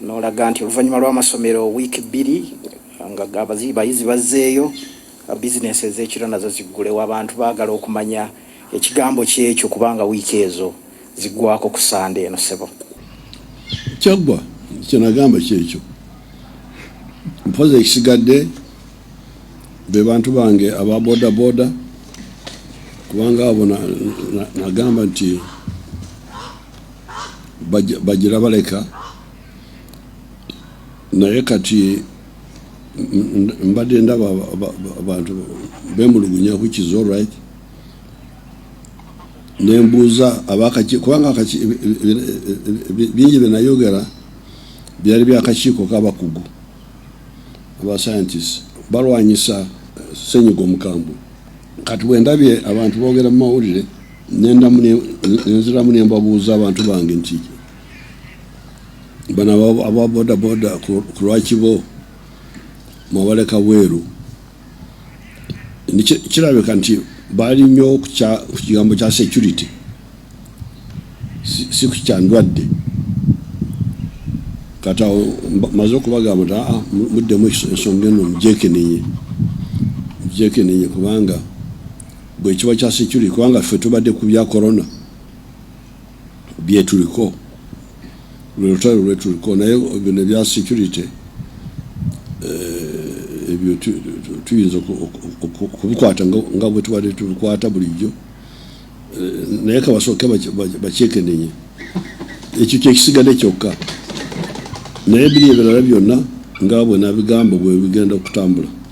n'olaga nti oluvannyuma lw'amasomero wiiki 2 nga abayizi bazzeeyo bizinensi ez'ekiro nazo ziggulewo. Abantu baagala okumanya ekigambo kyekyo kubanga wiiki ezo ziggwako ku Sande eno ssebo. Kyagwa kye nagamba kyekyo. Mpozi ekisigadde be bantu bange aba boda kubanga abo nagamba nti bagira baleka naye kati mbadde ndaba abantu bemulugunya which is all right. Nembuuza kubanga bingi bye nayogera byali byakakiiko k'abakugu aba scientists balwanyisa ssenyiga omukambwe. Kati bwe ndabye abantu boogera mu mawulire nenziramu ne mbabuuza abantu bange nti bano aba boda ku lwaki bo mwabaleka bweru. Kirabika nti baali nnyo ku kigambo kya security si ku kyandwadde. Kati awo maze okubagamba nti muddemu ensonga eno mugyekenenye kubanga bwe kiba kya security kubanga ffe tubadde ku bya corona byetuliko lwetutalo lwetuliko naye bino ebya security ebyo tuyinza okubikwata nga bwe tubadde tubikwata bulijjo naye kabasooke bakyekenenye. Ekyo kyekisigadde kyokka naye biri ebirala byonna nga bwe nabigamba bwe bigenda okutambula.